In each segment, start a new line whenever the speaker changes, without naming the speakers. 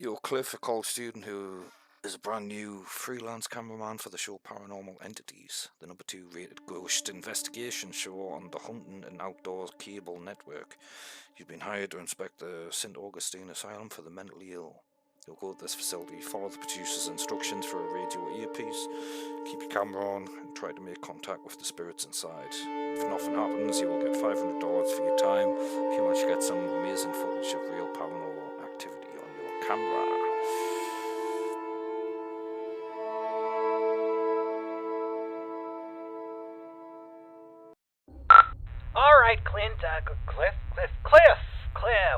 You're Cliff, a college student who is a brand new freelance cameraman for the show Paranormal Entities, the number 2 rated ghost investigation show on the Hunting and Outdoors cable network. You've been hired to inspect the St. Augustine Asylum for the mentally ill. You'll go to this facility, follow the producer's instructions for a radio earpiece, keep your camera on, and try to make contact with the spirits inside. If nothing happens, you will get $500 for your time if you manage to get some amazing footage of real paranormal activity on your camera.
Alright, Clint, Cliff,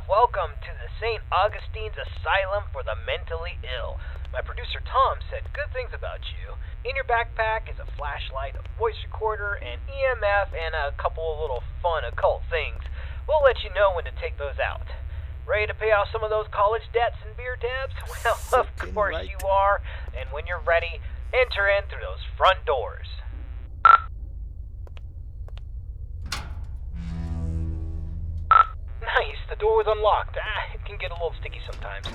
welcome to the St. Augustine's Asylum for the Mentally Ill. My producer Tom said good things about you. In your backpack is a flashlight, a voice recorder, an EMF, and a couple of little fun occult things. We'll let you know when to take those out. Ready to pay off some of those college debts and beer tabs? Well, of course you are. And when you're ready, enter in through those front doors. Nice, the door was unlocked. It can get a little sticky sometimes.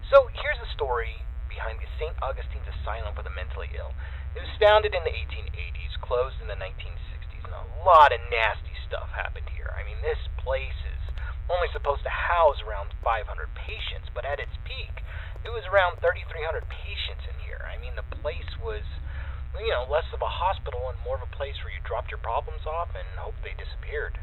So here's the story behind the St. Augustine's Asylum for the Mentally Ill. It was founded in the 1880s, closed in the 1960s, and a lot of nasty stuff happened here. I mean, this place is only supposed to house around 500 patients, but at its peak, it was around 3,300 patients in here. I mean, the place was, less of a hospital and more of a place where you dropped your problems off and hoped they disappeared.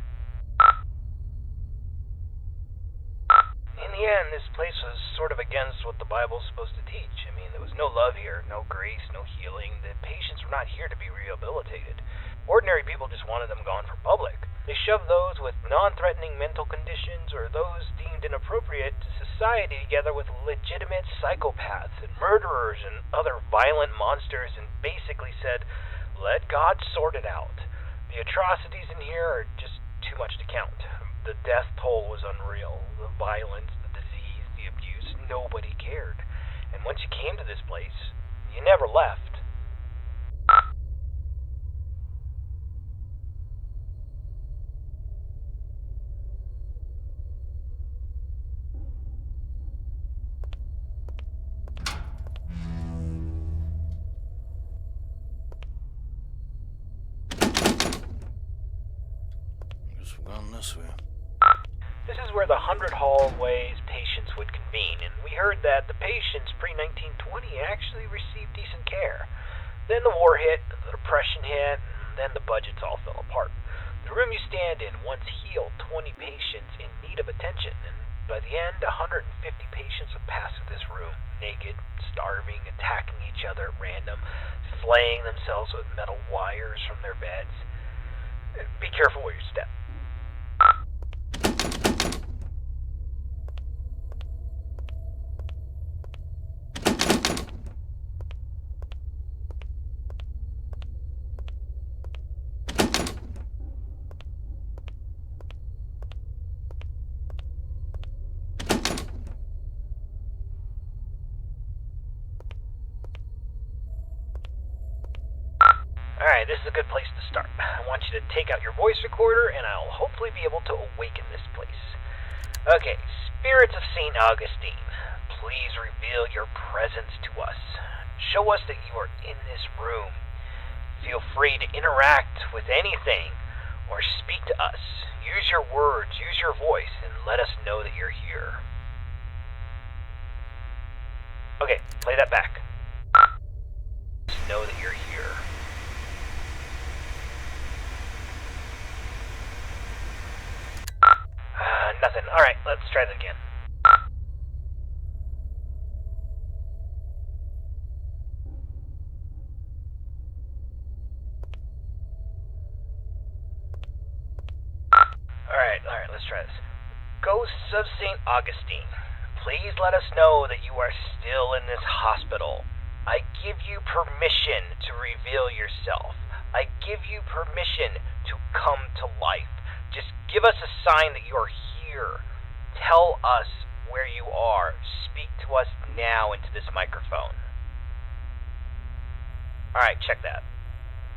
In the end, this place was sort of against what the Bible's supposed to teach. I mean, there was no love here, no grace, no healing. The patients were not here to be rehabilitated. Ordinary people just wanted them gone from public. They shoved those with non-threatening mental conditions or those deemed inappropriate to society together with legitimate psychopaths and murderers and other violent monsters and basically said, let God sort it out. The atrocities in here are just too much to count. The death toll was unreal. The violence, the disease, the abuse, nobody cared. And once you came to this place, you never left.
I guess we're going this way.
This is where the 100 hallways patients would convene, and we heard that the patients pre-1920 actually received decent care. Then the war hit, the depression hit, and then the budgets all fell apart. The room you stand in once healed 20 patients in need of attention, and by the end, 150 patients would pass through this room, naked, starving, attacking each other at random, flaying themselves with metal wires from their beds. Be careful where you step. Alright, this is a good place to start. I want you to take out your voice recorder, and I'll hopefully be able to awaken this place. Okay, spirits of St. Augustine, please reveal your presence to us. Show us that you are in this room. Feel free to interact with anything or speak to us. Use your words, use your voice, and let us know that you're here. Okay, play that back. Just know that you're here. Nothing. Alright, let's try that again. Alright, let's try this. Ghosts of St. Augustine, please let us know that you are still in this hospital. I give you permission to reveal yourself. I give you permission to come to life. Just give us a sign that you're here. Tell us where you are. Speak to us now into this microphone. Alright, check that.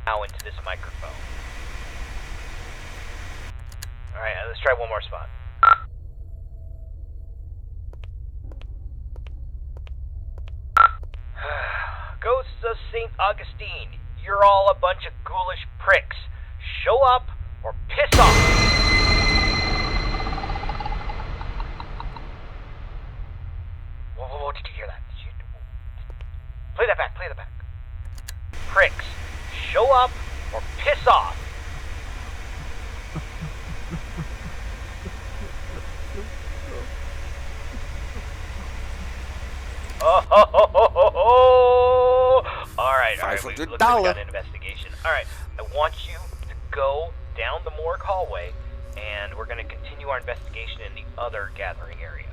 Now into this microphone. Alright, let's try one more spot. of St. Augustine, you're all a bunch of ghoulish pricks. Show up or piss off! Whoa, did you hear that? Play that back. Pricks, show up or piss off! Oh, Alright, we look like we got an investigation. Alright, I want you to go down the morgue hallway, and we're gonna continue our investigation in the other gathering area.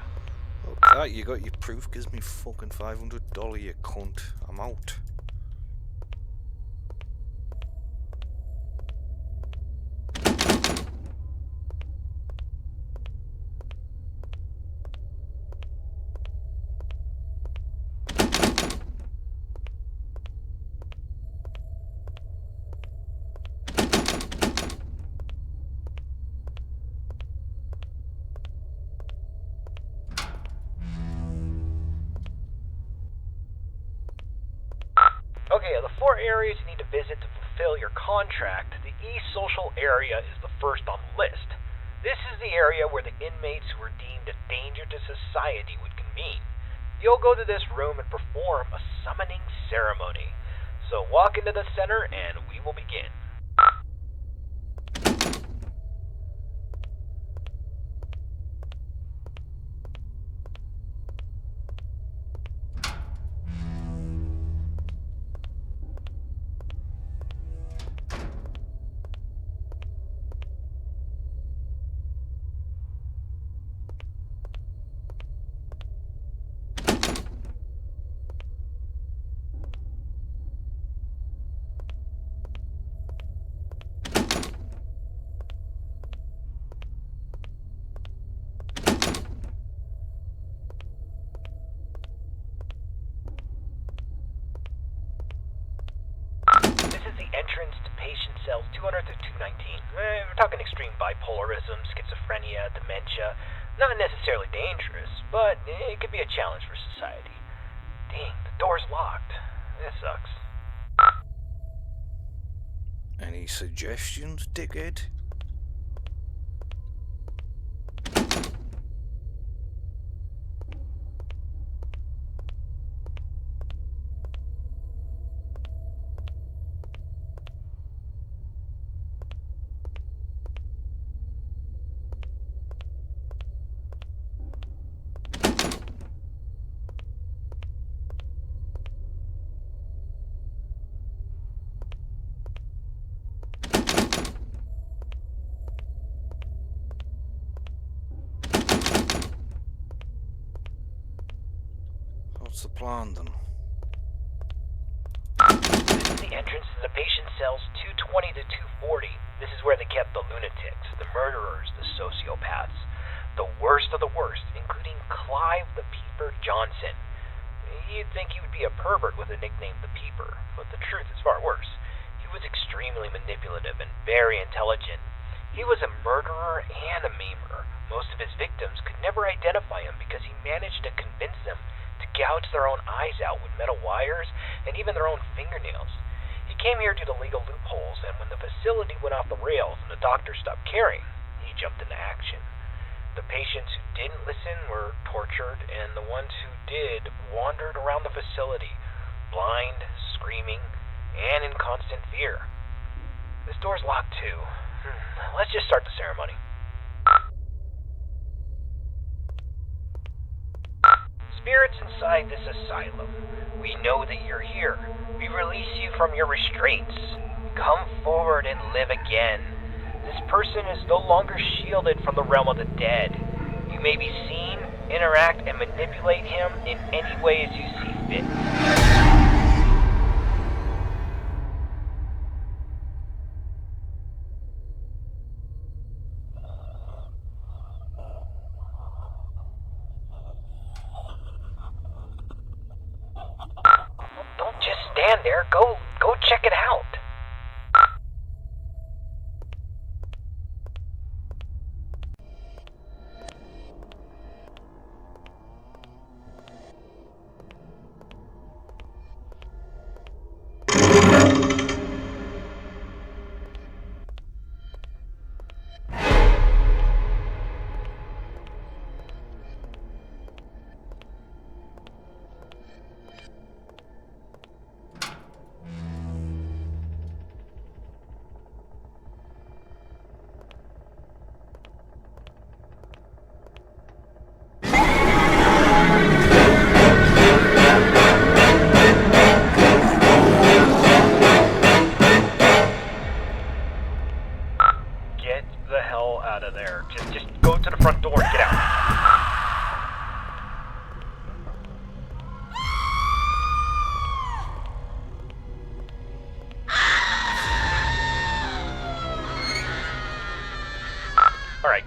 Okay, you got your proof. Gives me fucking $500, you cunt. I'm out.
Okay, of the 4 areas you need to visit to fulfill your contract, the East Social area is the first on the list. This is the area where the inmates who are deemed a danger to society would convene. You'll go to this room and perform a summoning ceremony. So walk into the center and we will begin. Entrance to patient cells 200 to 219. We're talking extreme bipolarism, schizophrenia, dementia. Not necessarily dangerous, but it could be a challenge for society. Dang, the door's locked. This sucks.
Any suggestions, dickhead? What's the plan then?
This is the entrance to the patient cells 220 to 240. This is where they kept the lunatics, the murderers, the sociopaths. The worst of the worst, including Clive the Peeper Johnson. You'd think he would be a pervert with a nickname the Peeper, but the truth is far worse. He was extremely manipulative and very intelligent. He was a murderer and a maimer. Most of his victims could never identify him because he managed to convince them to gouge their own eyes out with metal wires and even their own fingernails. He came here due to legal loopholes, and when the facility went off the rails and the doctors stopped caring, he jumped into action. The patients who didn't listen were tortured, and the ones who did wandered around the facility, blind, screaming, and in constant fear. This door's locked too. Let's just start the ceremony. Spirits inside this asylum, we know that you're here. We release you from your restraints. Come forward and live again. This person is no longer shielded from the realm of the dead. You may be seen, interact, and manipulate him in any way as you see fit. Don't just stand there. Go check it out.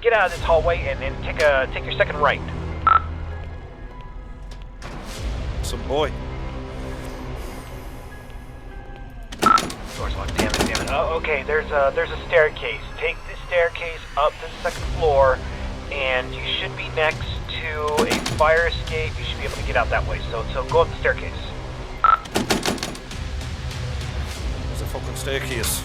get out of this hallway and take your second right.
Some boy.
Door's locked. Damn it. Oh, okay. There's a staircase. Take the staircase up to the second floor, and you should be next to a fire escape. You should be able to get out that way. So go up the staircase.
There's a fucking staircase.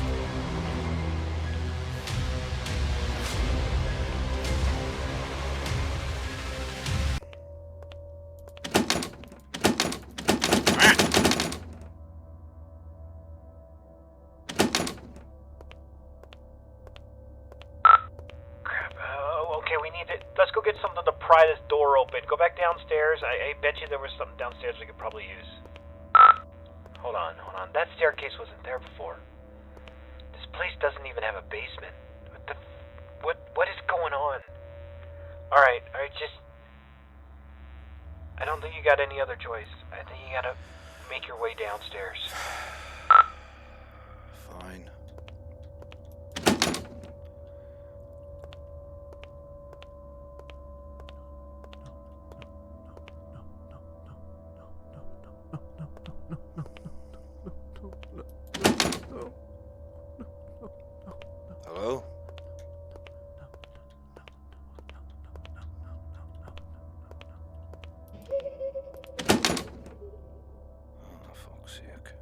Let's go get something to pry this door open. Go back downstairs. I bet you there was something downstairs we could probably use. Hold on. That staircase wasn't there before. This place doesn't even have a basement. What is going on? Alright, just... I don't think you got any other choice. I think you gotta make your way downstairs.
Fine. Hello? Oh, fuck's sake.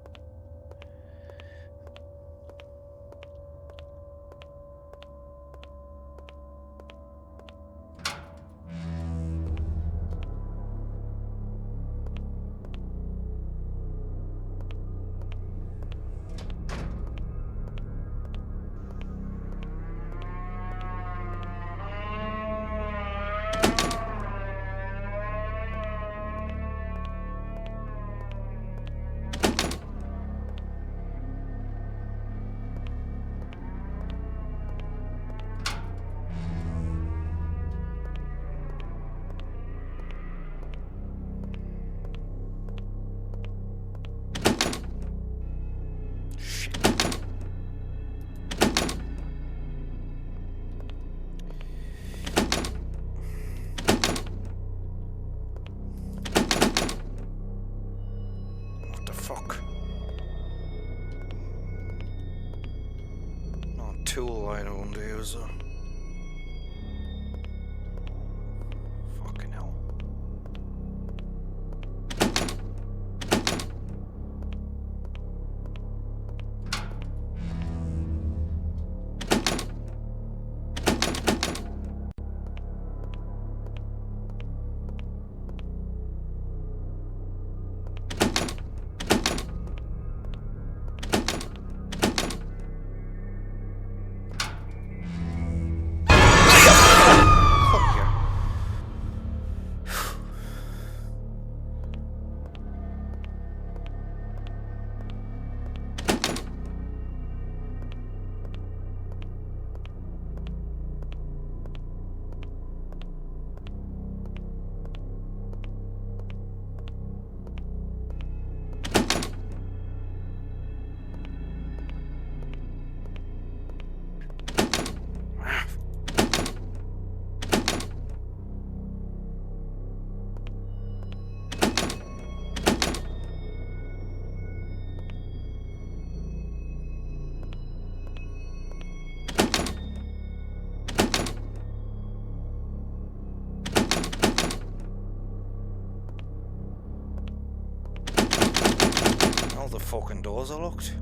Fuck. No tool I don't use. Fucking hell. All the fucking doors are locked.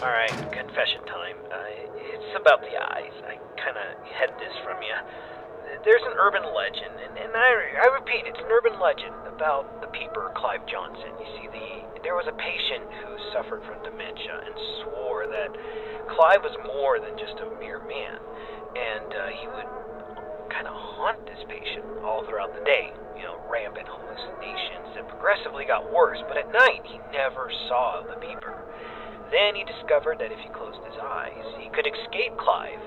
Alright, confession time. It's about the eyes. I kinda hid this from you. There's an urban legend, and I repeat, it's an urban legend about the peeper Clive Johnson. You see, there was a patient who suffered from dementia and swore that Clive was more than just a mere man, and he would kind of haunt this patient all throughout the day. You know, rampant hallucinations that progressively got worse, but at night he never saw the peeper. Then he discovered that if he closed his eyes, he could escape Clive,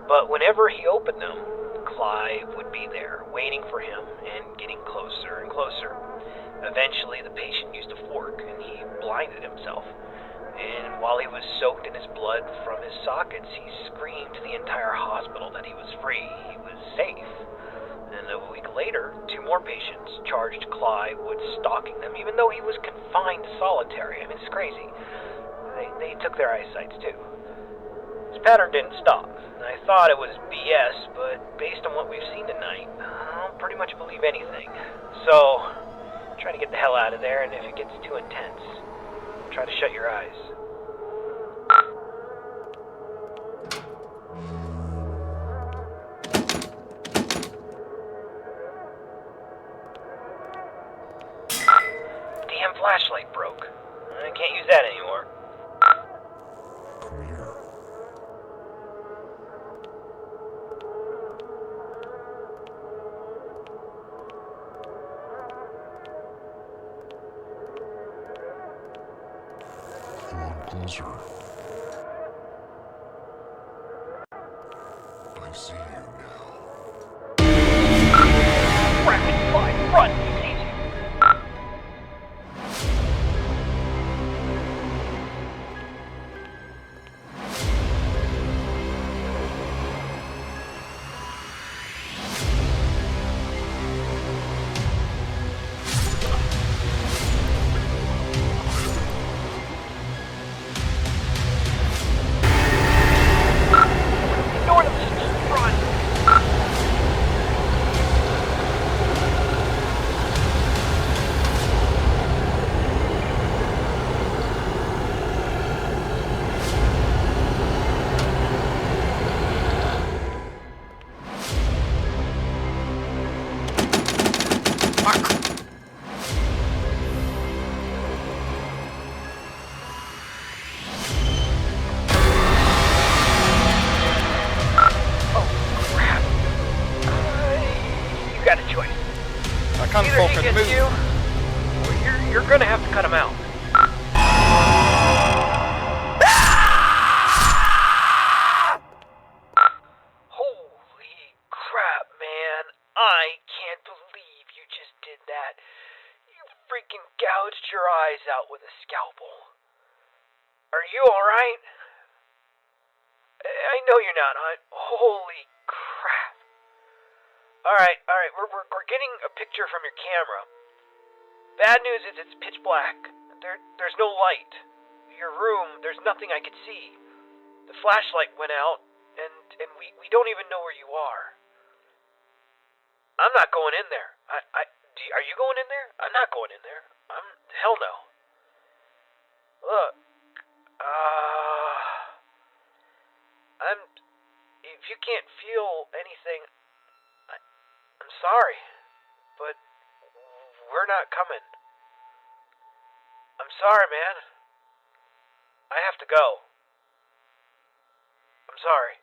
but whenever he opened them, Clive would be there, waiting for him and getting closer and closer. Eventually, the patient used a fork and he blinded himself. And while he was soaked in his blood from his sockets, he screamed to the entire hospital that he was free, he was safe. And a week later, 2 more patients charged Clive with stalking them, even though he was confined to solitary. I mean, it's crazy. They took their eyesights too. This pattern didn't stop. I thought it was BS, but based on what we've seen tonight, I'll pretty much believe anything. So, try to get the hell out of there, and if it gets too intense, try to shut your eyes. Damn flashlight broke. I can't use that anymore.
Come on, closer. I see you now.
Rapid fire, run! He sees you. Ignore them, just run! You got a choice.
I can't
Either he
fucking
gets
move.
you, or you're gonna have to cut him out. Holy crap, man. I can't believe you just did that. You freaking gouged your eyes out with a scalpel. Are you alright? I know you're not. Holy crap. Alright, we're getting a picture from your camera. Bad news is it's pitch black. There's no light. Your room, there's nothing I could see. The flashlight went out, and we don't even know where you are. I'm not going in there. Are you going in there? I'm not going in there. Hell no. Look, if you can't feel anything, I'm sorry, but we're not coming. I'm sorry, man. I have to go. I'm sorry.